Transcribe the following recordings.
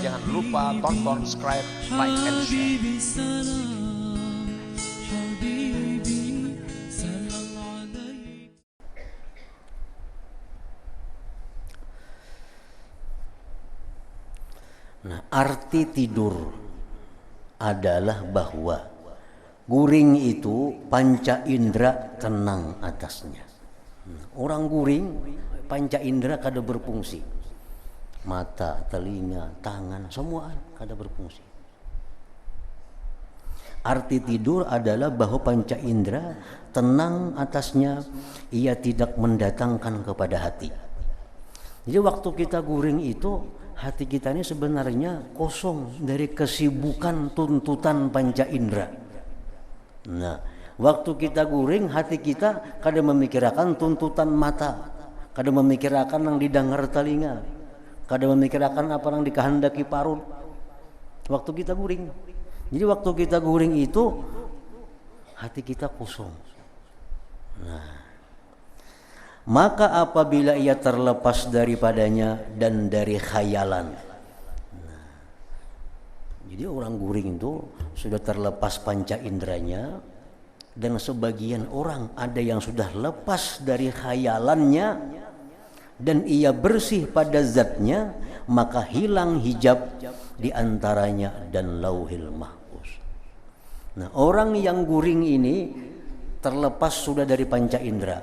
Jangan lupa tonton, subscribe, like, and share. Nah, arti tidur adalah bahwa guring itu panca indera tenang atasnya. Orang guring panca indera kada berfungsi. Mata, telinga, tangan, semua kada berfungsi. Arti tidur adalah bahwa panca indera tenang atasnya, ia tidak mendatangkan kepada hati. Jadi waktu kita guring itu, hati kita ini sebenarnya kosong dari kesibukan tuntutan panca indera. Nah, waktu kita guring, hati kita kada memikirkan tuntutan mata, kada memikirkan yang didengar telinga, kada memikirkan apa yang dikehendaki parut. Waktu kita guring. Jadi waktu kita guring itu hati kita kosong. Nah, maka apabila ia terlepas daripadanya dan dari khayalan. Nah, jadi orang guring itu sudah terlepas panca inderanya, dan sebagian orang ada yang sudah lepas dari khayalannya dan ia bersih pada zatnya, maka hilang hijab di antaranya dan lauhil mahfuz. Nah, orang yang guring ini terlepas sudah dari panca indera.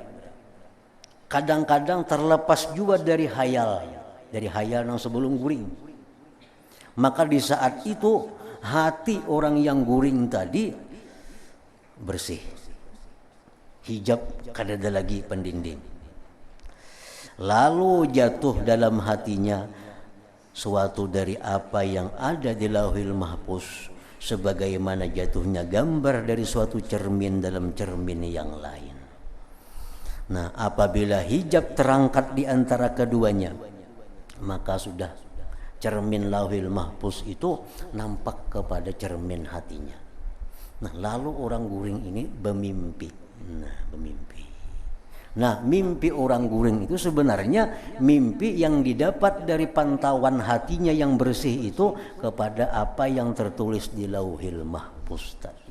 Kadang-kadang terlepas juga dari khayal yang sebelum guring. Maka di saat itu hati orang yang guring tadi bersih, hijab kada ada lagi pendinding. Lalu jatuh dalam hatinya suatu dari apa yang ada di lauhil mahfuz, sebagaimana jatuhnya gambar dari suatu cermin dalam cermin yang lain. Nah, apabila hijab terangkat di antara keduanya, maka sudah cermin lauhil mahfuz itu nampak kepada cermin hatinya. Nah, lalu orang guring ini bermimpi. Nah, mimpi orang guring itu sebenarnya mimpi yang didapat dari pantauan hatinya yang bersih itu kepada apa yang tertulis di lauhil mahfuz tadi.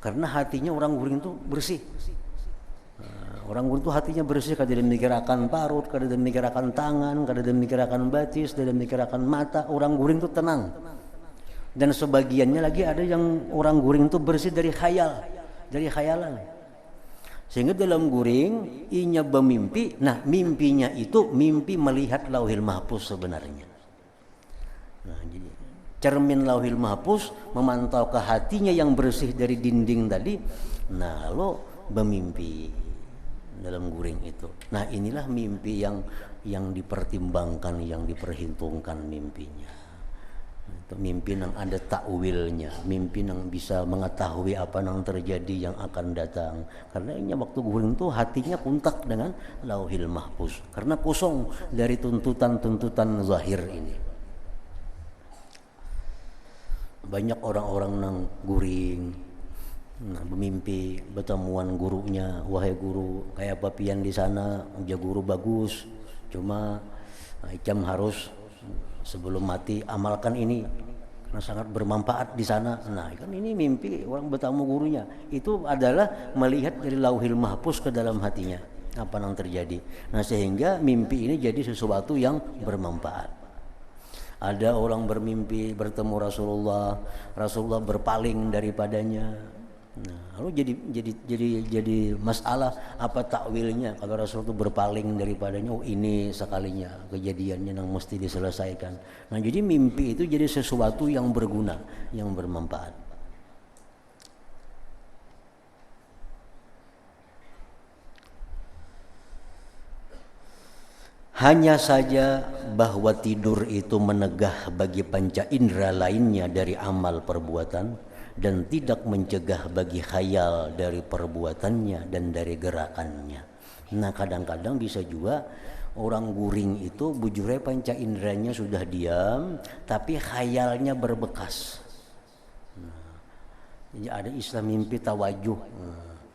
Karena hatinya orang guring itu bersih. Orang guring itu hatinya bersih, kada memikirkan parut, kada memikirkan tangan, kada memikirkan batis, kada memikirkan mata. Orang guring itu tenang. Dan sebagiannya lagi ada yang orang guring itu bersih dari khayal, dari khayalan. Sehingga dalam guring inya bermimpi. Nah, mimpinya itu mimpi melihat lauhil mahfuz sebenarnya. Nah, jadi cermin lauhil mahfuz memantau ke hatinya yang bersih dari dinding tadi. Nah, lalu bermimpi dalam guring itu. Nah, inilah mimpi yang dipertimbangkan, yang diperhitungkan mimpinya. Itu mimpi yang ada takwilnya, mimpi yang bisa mengetahui apa yang terjadi yang akan datang. Karena ini waktu guring itu hatinya kontak dengan lauhil mahfuz, karena kosong dari tuntutan-tuntutan zahir ini. Banyak orang-orang yang guring, nah, bermimpi bertemuan gurunya. Wahai guru, kayak papian di sana, dia guru bagus, cuma Icam harus sebelum mati amalkan ini karena sangat bermanfaat di sana. Nah, kan ini mimpi orang bertemu gurunya. Itu adalah melihat dari lauhil mahfuz ke dalam hatinya apa yang terjadi. Nah, sehingga mimpi ini jadi sesuatu yang bermanfaat. Ada orang bermimpi bertemu Rasulullah berpaling daripadanya. Nah, lalu jadi masalah apa takwilnya kalau Rasul itu berpaling daripadanya. Oh, ini sekalinya kejadiannya yang mesti diselesaikan. Nah, jadi mimpi itu jadi sesuatu yang berguna, yang bermanfaat. Hanya saja bahwa tidur itu menegah bagi panca indera lainnya dari amal perbuatan, dan tidak mencegah bagi khayal dari perbuatannya dan dari gerakannya. Nah, kadang-kadang bisa juga orang guring itu bujurnya panca inderanya sudah diam, tapi khayalnya berbekas. Nah, jadi ada istilah mimpi tawajuh.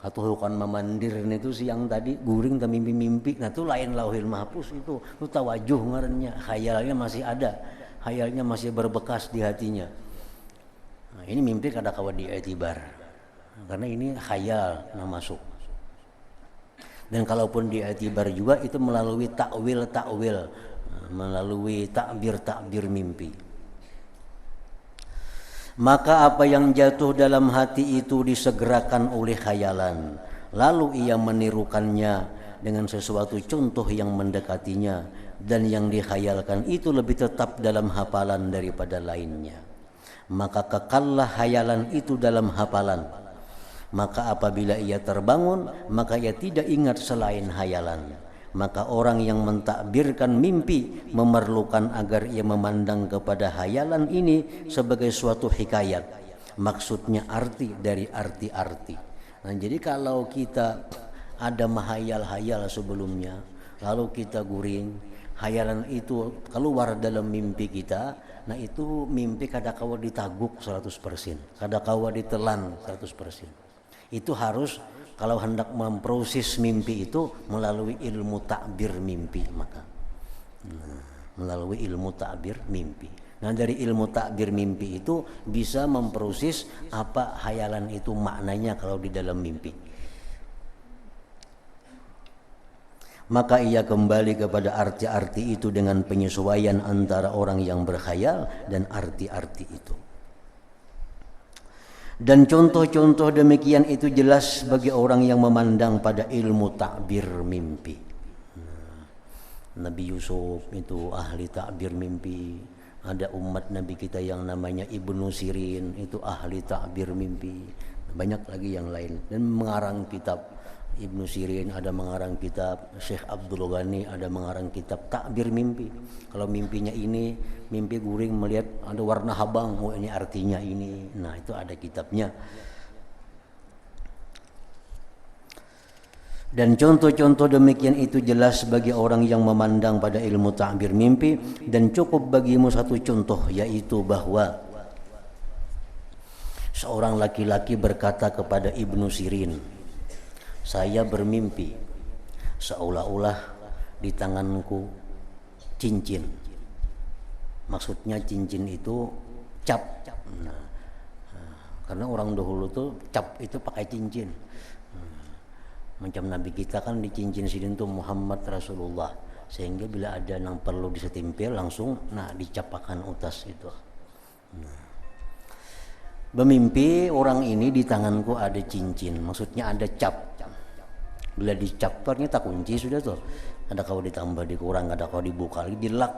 Atau hukan memandir itu siang tadi guring tak mimpi-mimpi, nah itu lain lauhil mahfuz itu tawajuh ngarannya, khayalnya masih ada, khayalnya masih berbekas di hatinya. Nah, ini mimpi kada kawa diiktibar karena ini khayal nah masuk. Dan kalaupun diiktibar juga itu melalui takwil, melalui takbir mimpi. Maka apa yang jatuh dalam hati itu disegerakan oleh khayalan, lalu ia menirukannya dengan sesuatu contoh yang mendekatinya, dan yang dikhayalkan itu lebih tetap dalam hafalan daripada lainnya. Maka kekallah khayalan itu dalam hafalan. Maka apabila ia terbangun, maka ia tidak ingat selain khayalan. Maka orang yang mentakbirkan mimpi memerlukan agar ia memandang kepada khayalan ini sebagai suatu hikayat, maksudnya arti dari arti-arti. Nah, jadi kalau kita ada mahayal-hayal sebelumnya, lalu kita guring, khayalan itu keluar dalam mimpi kita, nah itu mimpi kada kawa ditaguk 100%, kada kawa ditelan 100%. Itu harus kalau hendak memproses mimpi itu melalui ilmu takbir mimpi, maka melalui ilmu takbir mimpi. Nah, dari ilmu takbir mimpi itu bisa memproses apa khayalan itu maknanya kalau di dalam mimpi. Maka ia kembali kepada arti-arti itu dengan penyesuaian antara orang yang berkhayal dan arti-arti itu. Dan contoh-contoh demikian itu jelas bagi orang yang memandang pada ilmu takbir mimpi. Nabi Yusuf itu ahli takbir mimpi. Ada umat Nabi kita yang namanya Ibnu Sirin itu ahli takbir mimpi. Banyak lagi yang lain. Dan mengarang kitab. Ibnu Sirin ada mengarang kitab, Syekh Abdul Ghani ada mengarang kitab takbir mimpi. Kalau mimpinya ini, mimpi guring melihat ada warna habang, oh ini artinya ini. Nah, itu ada kitabnya. Dan contoh-contoh demikian itu jelas bagi orang yang memandang pada ilmu takbir mimpi. Dan cukup bagimu satu contoh, yaitu bahwa seorang laki-laki berkata kepada Ibnu Sirin, saya bermimpi seolah-olah di tanganku cincin. Maksudnya cincin itu cap. Nah, karena orang dahulu tuh cap itu pakai cincin. Macam Nabi kita kan di cincin sini tuh Muhammad Rasulullah. Sehingga bila ada yang perlu disetimpil langsung dicapakan utas itu. Bermimpi orang ini di tanganku ada cincin, maksudnya ada cap. Bila dicap ternyata kunci sudah tuh. Ada kau ditambah dikurang, ada kau dibuka lagi dilak.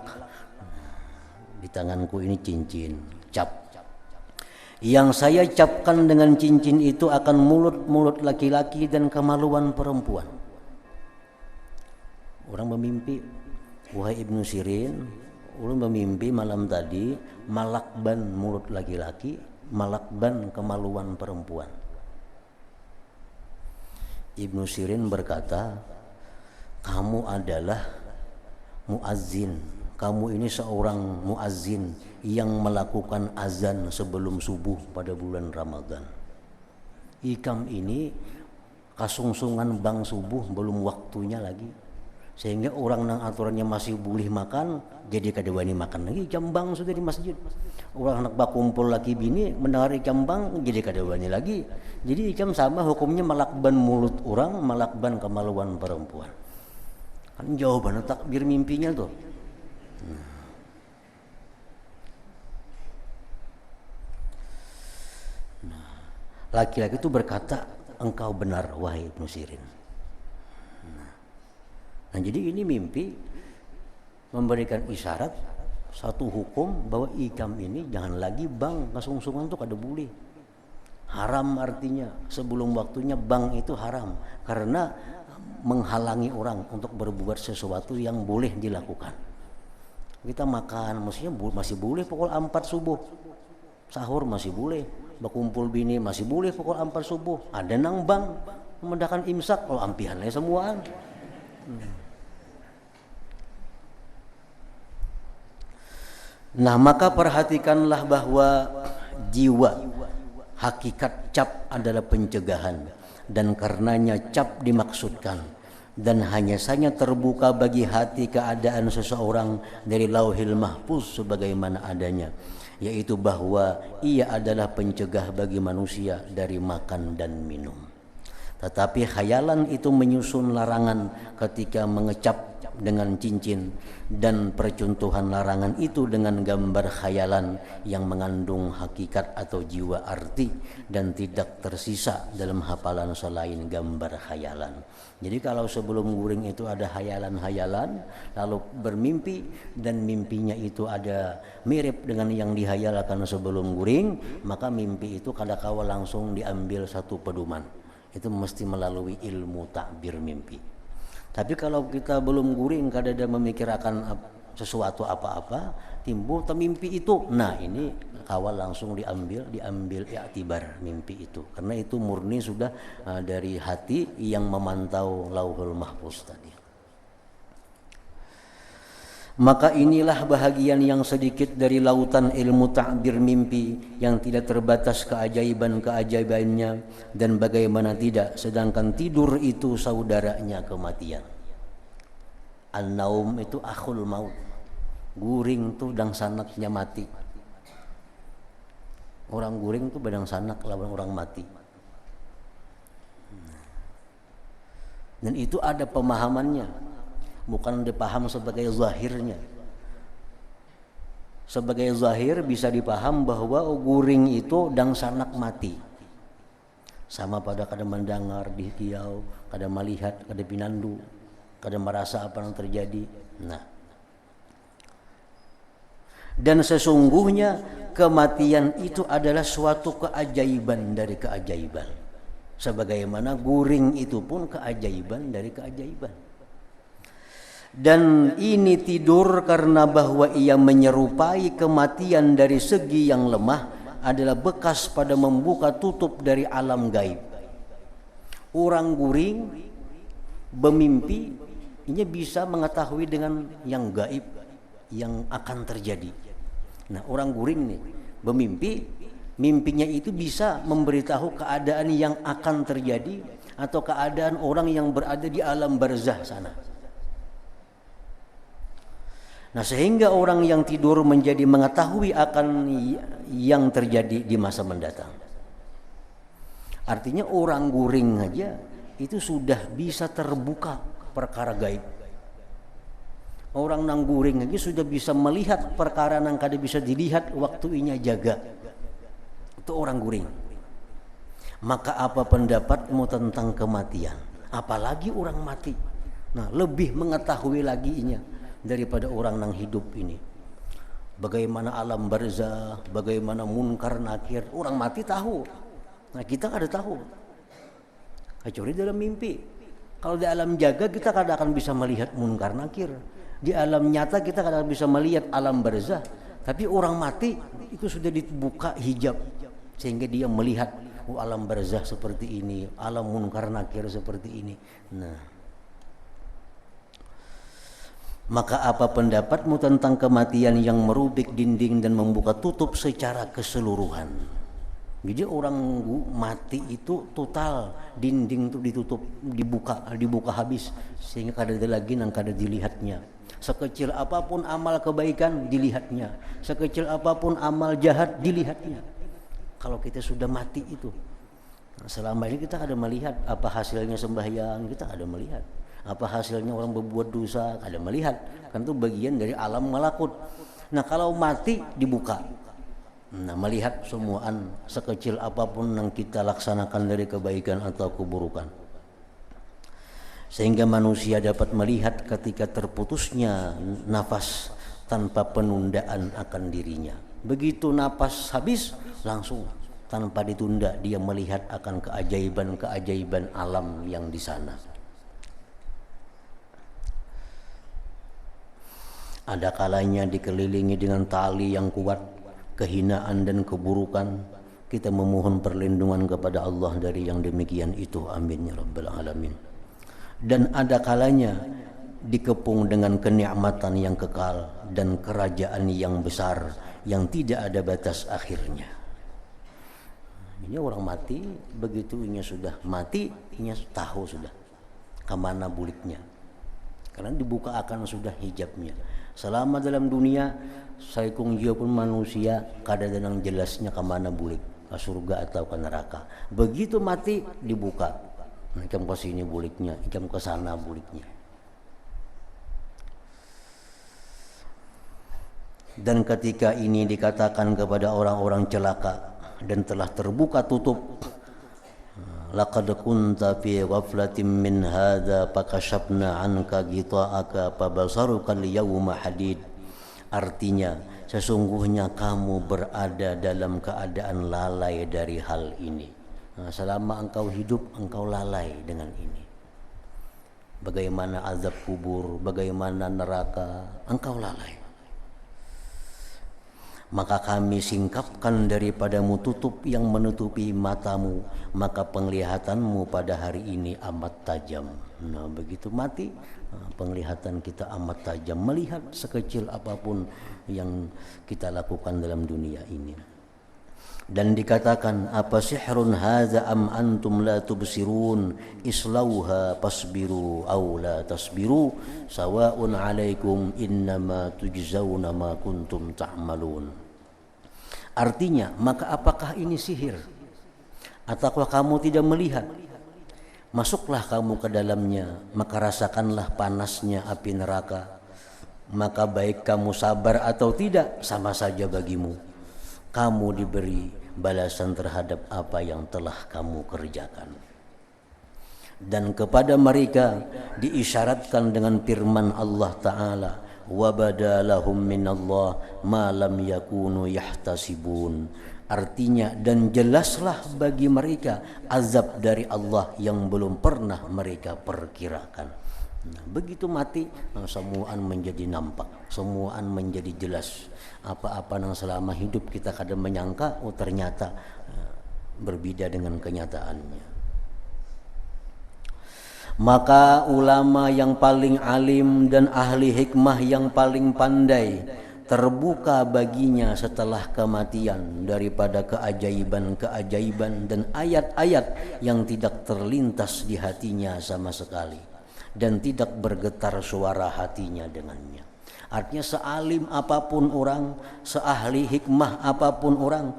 Di tanganku ini cincin, cap. Yang saya capkan dengan cincin itu akan mulut-mulut laki-laki dan kemaluan perempuan. Orang bermimpi, wahai Ibnu Sirin, orang bermimpi malam tadi malakban mulut laki-laki, malakban kemaluan perempuan. Ibnu Sirin berkata, kamu adalah muazzin. Kamu ini seorang muazzin yang melakukan azan sebelum subuh pada bulan Ramadan. Ikam ini kasungsungan bang subuh belum waktunya lagi. Sehingga orang nang aturannya masih boleh makan, jadi kada wani makan lagi. Ikam bang sudah di masjid. Orang anak bakumpul laki bini mendengar ikam bang, jadi kada wani lagi. Jadi ikam sama hukumnya malakban mulut orang, malakban kemaluan perempuan. Kan jawaban takbir mimpinya tuh. Laki-laki itu berkata, engkau benar wahai Ibnu Sirin. Nah, jadi ini mimpi memberikan isyarat satu hukum bahwa ikam ini jangan lagi bang kasungsungan tuh kada boleh. Haram artinya sebelum waktunya bang itu haram karena menghalangi orang untuk berbuat sesuatu yang boleh dilakukan. Kita makan mestinya masih boleh pukul 4 subuh. Sahur masih boleh, berkumpul bini masih boleh pukul 4 subuh. Ada nang bang memendahkan imsak kalau ampihannya semuaan. Nah, maka perhatikanlah bahwa jiwa hakikat cap adalah pencegahan. dan karenanya cap dimaksudkan, dan hanya saja terbuka bagi hati keadaan seseorang dari lauhil mahfuz sebagaimana adanya, yaitu bahwa ia adalah pencegah bagi manusia dari makan dan minum. Tetapi khayalan itu menyusun larangan ketika mengecap dengan cincin, dan percontohan larangan itu dengan gambar khayalan yang mengandung hakikat atau jiwa arti dan tidak tersisa dalam hafalan selain gambar khayalan. Jadi kalau sebelum guring itu ada hayalan-hayalan, lalu bermimpi dan mimpinya itu ada mirip dengan yang dihayalkan sebelum guring, maka mimpi itu kadangkala langsung diambil satu pedoman. Itu mesti melalui ilmu takbir mimpi. Tapi kalau kita belum guring, kadang memikirkan sesuatu apa-apa, timbul mimpi itu. Nah ini awal langsung diambil i'tibar mimpi itu. Karena itu murni sudah dari hati yang memantau lauhul mahfuz tadi. Maka inilah bahagian yang sedikit dari lautan ilmu ta'bir mimpi yang tidak terbatas keajaiban-keajaibannya, dan bagaimana tidak, sedangkan tidur itu saudaranya kematian. An-naum itu akhul maut, guring tuh dang sanaknya mati. Orang guring tuh badang sanak lawan orang mati. Dan itu ada pemahamannya, bukan dipaham sebagai zahirnya. Sebagai zahir bisa dipaham bahwa guring itu dang sanak mati. Sama pada kada mendengar di kiau, kada melihat, kada pinandu, kada merasa apa yang terjadi. Nah, dan sesungguhnya kematian itu adalah suatu keajaiban dari keajaiban. Sebagaimana guring itu pun keajaiban dari keajaiban. Dan ini tidur karena bahwa ia menyerupai kematian dari segi yang lemah adalah bekas pada membuka tutup dari alam gaib. Orang guring bermimpi ini bisa mengetahui dengan yang gaib yang akan terjadi. Nah, orang guring nih bermimpi, mimpinya itu bisa memberitahu keadaan yang akan terjadi atau keadaan orang yang berada di alam barzah sana. Nah, sehingga orang yang tidur menjadi mengetahui akan yang terjadi di masa mendatang. Artinya orang guring aja itu sudah bisa terbuka perkara gaib. Orang nang guring aja sudah bisa melihat perkara nang kada bisa dilihat waktunya jaga. Itu orang guring. Maka apa pendapatmu tentang kematian? Apalagi orang mati. Nah, lebih mengetahui lagi inya daripada orang nang hidup ini. Bagaimana alam barzah, bagaimana munkar nakir, orang mati tahu. Nah, kita kada tahu. Kecuali dalam mimpi. Kalau di alam jaga kita kada akan bisa melihat munkar nakir. Di alam nyata kita kada bisa melihat alam barzah. Tapi orang mati itu sudah dibuka hijab sehingga dia melihat alam barzah seperti ini, alam munkar nakir seperti ini. Nah, maka apa pendapatmu tentang kematian yang merubik dinding dan membuka tutup secara keseluruhan? Jadi orang mati itu total, dinding itu ditutup, dibuka habis sehingga kada ada lagi nang kada dilihatnya. Sekecil apapun amal kebaikan dilihatnya, sekecil apapun amal jahat dilihatnya. Kalau kita sudah mati itu, selama ini kita kada melihat apa hasilnya sembahyang, kita kada melihat. Apa hasilnya orang berbuat dosa, kada melihat. Kan itu bagian dari alam malakut. Nah, kalau mati dibuka. Nah, melihat semuaan sekecil apapun yang kita laksanakan dari kebaikan atau keburukan. Sehingga manusia dapat melihat ketika terputusnya nafas tanpa penundaan akan dirinya. Begitu nafas habis, langsung tanpa ditunda dia melihat akan keajaiban-keajaiban alam yang di sana. Ada kalanya dikelilingi dengan tali yang kuat, kehinaan dan keburukan. Kita memohon perlindungan kepada Allah dari yang demikian itu. Amin ya rabbal alamin. Dan ada kalanya dikepung dengan kenikmatan yang kekal dan kerajaan yang besar yang tidak ada batas akhirnya. Ini orang mati, begitu inya sudah mati, inya tahu sudah kemana buliknya. Karena dibuka akan sudah hijabnya. Selama dalam dunia, saya kung jia pun manusia, kada denang jelasnya kemana bulik, ke surga atau ke neraka. Begitu mati, dibuka. Ikam ke sini buliknya, ikam ke sana buliknya. Dan ketika ini dikatakan kepada orang-orang celaka dan telah terbuka tutup, laqad kunta fi ghaflatin min hadza fakashafna anka ghita'aka fabasaruka al-yawma hadid. Artinya sesungguhnya kamu berada dalam keadaan lalai dari hal ini. Selama engkau hidup engkau lalai dengan ini. Bagaimana azab kubur, bagaimana neraka, engkau lalai. Maka kami singkapkan daripadamu tutup yang menutupi matamu, maka penglihatanmu pada hari ini amat tajam. Nah, begitu mati, penglihatan kita amat tajam, melihat sekecil apapun yang kita lakukan dalam dunia ini. Dan dikatakan, apa sihrun hadza am antum la tubsirun islauha fasbiru aw la tasbiru sawaun alaikum innama tujzauna ma kuntum ta'malun. Artinya, maka apakah ini sihir? Ataukah kamu tidak melihat? Masuklah kamu ke dalamnya, maka rasakanlah panasnya api neraka. Maka baik kamu sabar atau tidak, sama saja bagimu. Kamu diberi balasan terhadap apa yang telah kamu kerjakan. Dan kepada mereka diisyaratkan dengan firman Allah Ta'ala, وَبَدَا لَهُمْ مِنَ اللَّهِ مَا لَمْ يَكُونُوا يَحْتَسِبُونَ. Artinya, dan jelaslah bagi mereka azab dari Allah yang belum pernah mereka perkirakan. Nah, begitu mati, semuaan menjadi nampak, semuaan menjadi jelas. Apa-apa yang selama hidup kita kadang menyangka, ternyata berbeda dengan kenyataannya. Maka ulama yang paling alim dan ahli hikmah yang paling pandai terbuka baginya setelah kematian daripada keajaiban-keajaiban dan ayat-ayat yang tidak terlintas di hatinya sama sekali dan tidak bergetar suara hatinya dengannya. Artinya sealim apapun orang, seahli hikmah apapun orang,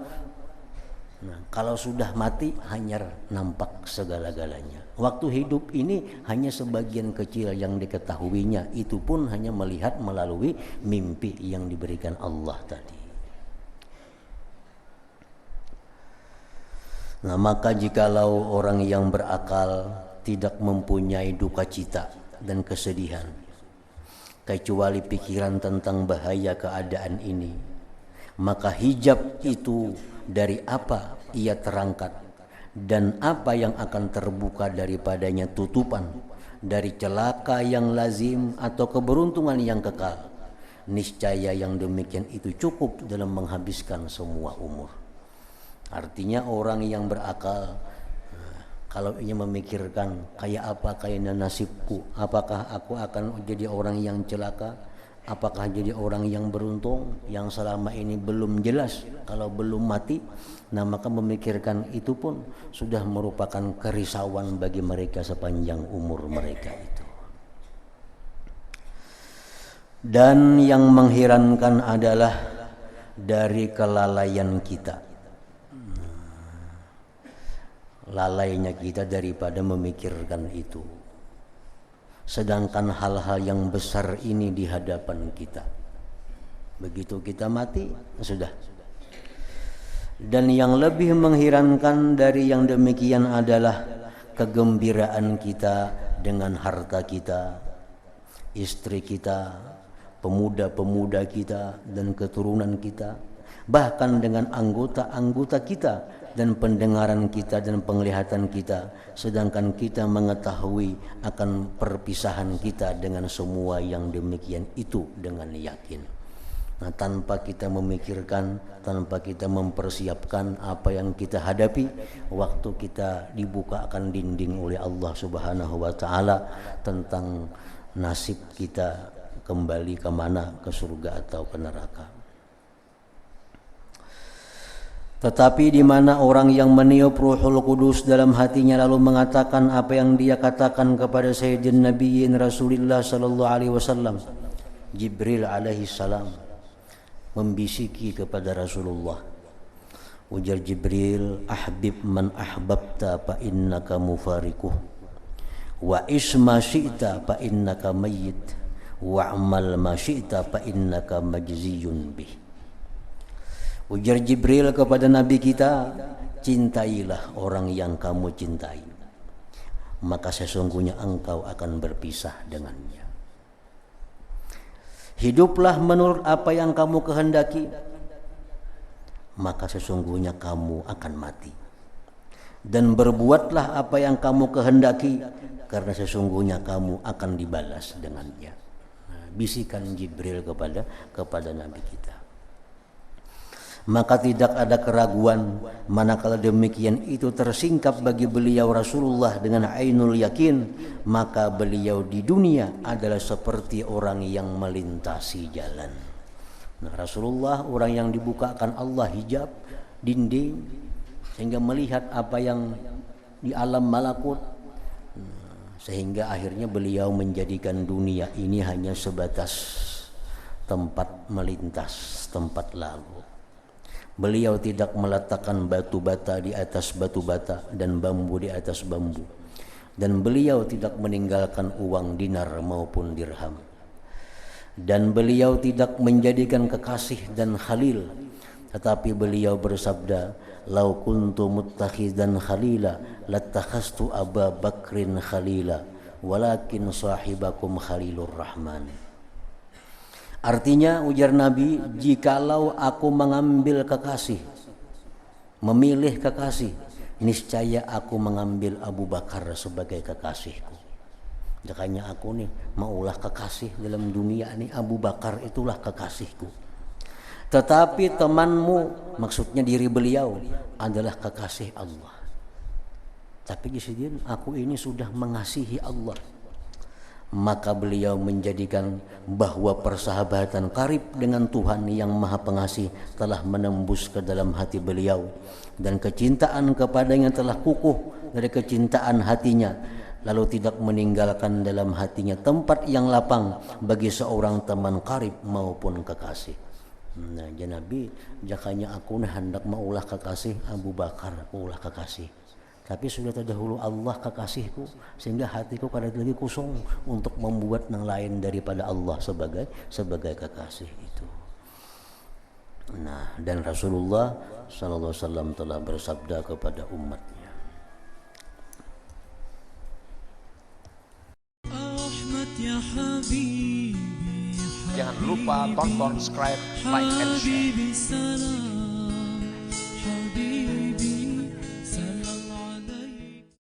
nah, kalau sudah mati hanya nampak segala-galanya. Waktu hidup ini hanya sebagian kecil yang diketahuinya, itu pun hanya melihat melalui mimpi yang diberikan Allah tadi. Nah, maka jikalau orang yang berakal tidak mempunyai duka cita dan kesedihan, kecuali pikiran tentang bahaya keadaan ini, maka hijab itu dari apa ia terangkat dan apa yang akan terbuka daripadanya tutupan dari celaka yang lazim atau keberuntungan yang kekal, niscaya yang demikian itu cukup dalam menghabiskan semua umur. Artinya orang yang berakal, kalau ia memikirkan kayak apa kayaknya nasibku, apakah aku akan jadi orang yang celaka, apakah jadi orang yang beruntung, yang selama ini belum jelas kalau belum mati. Nah, maka memikirkan itu pun sudah merupakan kerisauan bagi mereka sepanjang umur mereka itu. Dan yang mengherankan adalah dari kelalaian kita, lalainya kita daripada memikirkan itu. Sedangkan hal-hal yang besar ini di hadapan kita. Begitu kita mati, sudah. Dan yang lebih mengherankan dari yang demikian adalah kegembiraan kita dengan harta kita, istri kita, pemuda-pemuda kita, dan keturunan kita, bahkan dengan anggota-anggota kita dan pendengaran kita dan penglihatan kita, sedangkan kita mengetahui akan perpisahan kita dengan semua yang demikian itu dengan yakin. Nah, tanpa kita memikirkan, tanpa kita mempersiapkan apa yang kita hadapi, waktu kita dibukakan dinding oleh Allah Subhanahu wa Ta'ala tentang nasib kita kembali kemana, ke surga atau ke neraka. Tetapi di mana orang yang meniup Ruhul Kudus dalam hatinya lalu mengatakan apa yang dia katakan kepada Sayyidin Nabiyyin Rasulullah sallallahu alaihi wasallam, Jibril alaihi salam membisiki kepada Rasulullah. Ujar Jibril, ahbib man ahbabta fa innaka mufariquh wa isma syi'ta fa innaka mayyit wa amal ma syi'ta fa innaka majziyun bih. Ujar Jibril kepada Nabi kita, cintailah orang yang kamu cintai, maka sesungguhnya engkau akan berpisah dengannya. Hiduplah menurut apa yang kamu kehendaki, maka sesungguhnya kamu akan mati. Dan berbuatlah apa yang kamu kehendaki, karena sesungguhnya kamu akan dibalas dengannya. Bisikan Jibril kepada Nabi kita. Maka tidak ada keraguan manakala demikian itu tersingkap bagi beliau Rasulullah dengan ainul yakin, maka beliau di dunia adalah seperti orang yang melintasi jalan. Nah, Rasulullah orang yang dibukakan Allah hijab dinding sehingga melihat apa yang di alam malakut, sehingga akhirnya beliau menjadikan dunia ini hanya sebatas tempat melintas, tempat lalu. Beliau tidak meletakkan batu bata di atas batu bata dan bambu di atas bambu. Dan beliau tidak meninggalkan uang dinar maupun dirham. Dan beliau tidak menjadikan kekasih dan khalil. Tetapi beliau bersabda, "Lau kuntu muttakhidan khalila lattakhastu Aba Bakrin khalila, walakin sahibakum Khalilur Rahman." Artinya, ujar Nabi, jikalau aku mengambil kekasih, memilih kekasih, niscaya aku mengambil Abu Bakar sebagai kekasihku. Makanya aku nih maulah kekasih dalam dunia ini, Abu Bakar itulah kekasihku. Tetapi temanmu, maksudnya diri beliau, adalah kekasih Allah. Tapi di sini aku ini sudah mengasihi Allah. Maka beliau menjadikan bahwa persahabatan karib dengan Tuhan yang Maha Pengasih telah menembus ke dalam hati beliau, dan kecintaan kepadanya telah kukuh dari kecintaan hatinya, lalu tidak meninggalkan dalam hatinya tempat yang lapang bagi seorang teman karib maupun kekasih. Nah, ya Nabi, jakanya aku hendak maulah kekasih Abu Bakar, maulah kekasih. Tapi sudah terdahulu Allah kekasihku, sehingga hatiku kadang lagi kosong untuk membuat yang lain daripada Allah sebagai kekasih itu. Nah, dan Rasulullah sallallahu alaihi wasallam telah bersabda kepada umatnya, jangan lupa tonton, subscribe, like, and share.